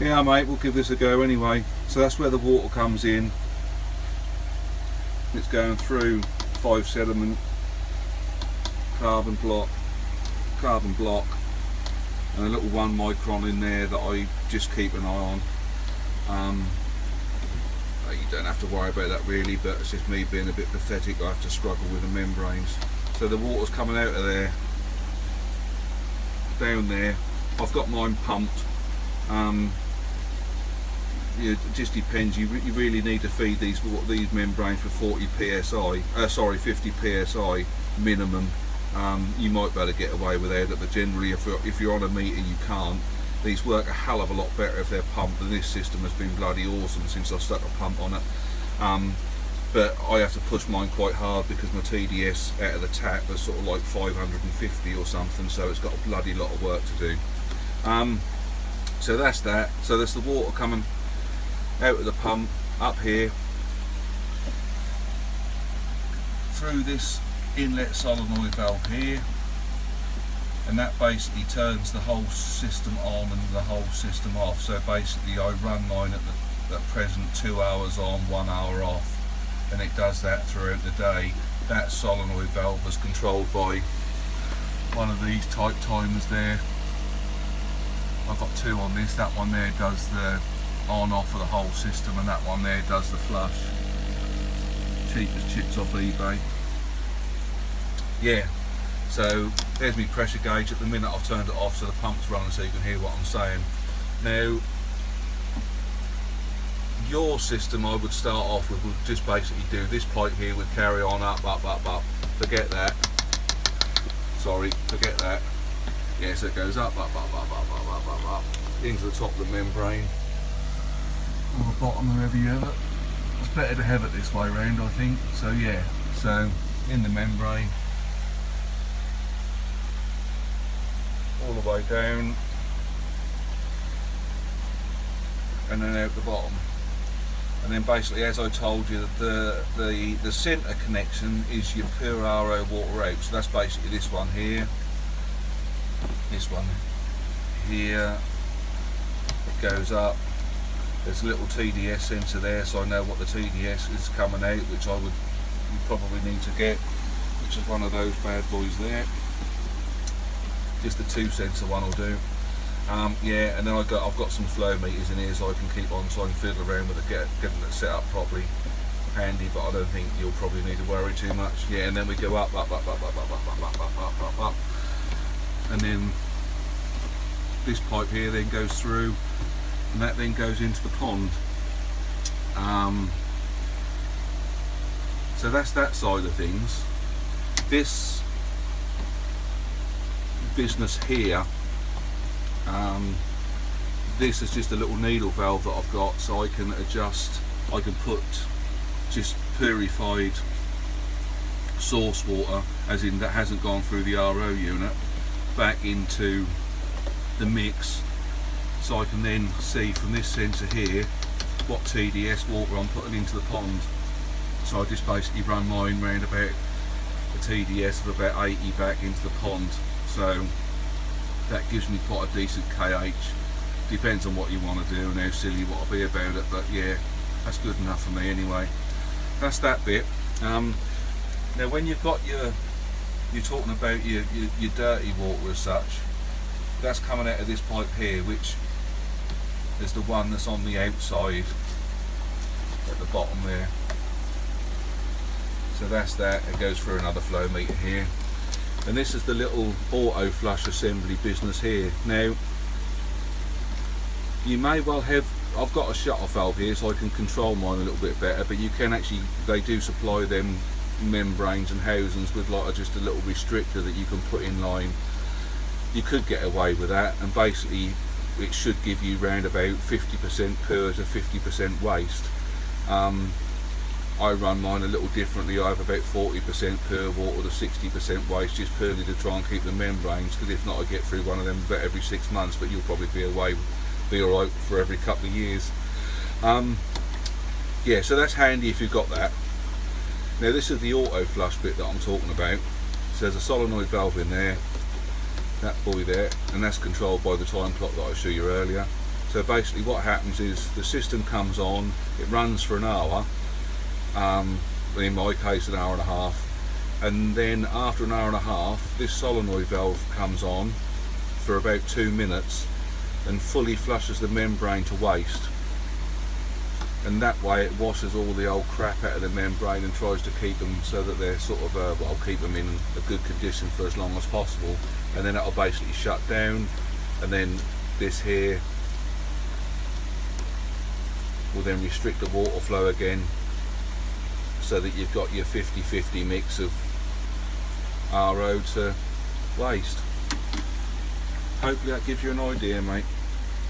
Yeah mate, we'll give this a go anyway. So that's where the water comes in. It's going through 5 sediment, carbon block, and a little 1 micron in there that I just keep an eye on. You don't have to worry about that really, but it's just me being a bit pathetic. I have to struggle with the membranes. So the water's coming out of there, down there. I've got mine pumped. It just depends. You really need to feed these membranes with 40 psi. 50 psi minimum. You might better get away without it, but generally, if you're on a meter, you can't. These work a hell of a lot better if they're pumped, and this system has been bloody awesome since I stuck a pump on it. But I have to push mine quite hard because my TDS out of the tap is sort of like 550 or something, so it's got a bloody lot of work to do. So that's that. So there's the water coming out of the pump up here through this inlet solenoid valve here, and that basically turns the whole system on and the whole system off. So basically I run mine at present 2 hours on, 1 hour off, and it does that throughout the day. That solenoid valve is controlled by one of these type timers there. I've got 2 on this. That one there does the on off of the whole system, and that one there does the flush. Cheap as chips off eBay. Yeah, so there's my pressure gauge. At the minute I've turned it off so the pump's running so you can hear what I'm saying. Now your system, I would start off with, would just basically do this pipe here, would carry on up. Forget that. Sorry, forget that. Yeah, so it goes up into the top of the membrane, or the bottom, wherever you have it. It's better to have it this way round, I think. So yeah, so in the membrane, all the way down, and then out the bottom. And then basically, as I told you, the centre connection is your pure RO water out. So that's basically this one here, this one here. It goes up. There's a little TDS sensor there, so I know what the TDS is coming out, which you probably need to get, which is one of those bad boys there. Just the 2 sensor one will do. Yeah, and then I've got some flow meters in here, so I can keep on, so I can fiddle around with it, getting it set up properly. Handy, but I don't think you'll probably need to worry too much. Yeah, and then we go up, and then this pipe here then goes through, and that then goes into the pond. So that's that side of things. This business here, this is just a little needle valve that I've got, so I can adjust, I can put just purified source water, as in that hasn't gone through the RO unit, back into the mix, so I can then see from this sensor here what TDS water I'm putting into the pond. So I just basically run mine round about a TDS of about 80 back into the pond, so that gives me quite a decent KH. Depends on what you want to do and how silly you want to be about it, but yeah, that's good enough for me anyway. That's that bit. Now when you've got you're talking about your dirty water as such, that's coming out of this pipe here, which is the one that's on the outside at the bottom there. So that's that. It goes through another flow meter here, and this is the little auto flush assembly business here. Now you may well have, I've got a shut-off valve here so I can control mine a little bit better, but you can actually, they do supply them membranes and housings with like just a little restrictor that you can put in line. You could get away with that, and basically it should give you round about 50% pure to 50% waste. I run mine a little differently. I have about 40% pure water to 60% waste, just purely to try and keep the membranes, because if not I get through one of them about every 6 months, but you'll probably be alright for every couple of years. Yeah, so that's handy if you've got that. Now this is the auto flush bit that I'm talking about. So there's a solenoid valve in there, that boy there, and that's controlled by the time clock that I showed you earlier. So basically what happens is the system comes on, it runs for an hour, in my case an hour and a half, and then after an hour and a half this solenoid valve comes on for about 2 minutes and fully flushes the membrane to waste, and that way it washes all the old crap out of the membrane and tries to keep them so that they're sort of well, keep them in a good condition for as long as possible, and then it'll basically shut down, and then this here will then restrict the water flow again, so that you've got your 50-50 mix of RO to waste. Hopefully that gives you an idea, mate.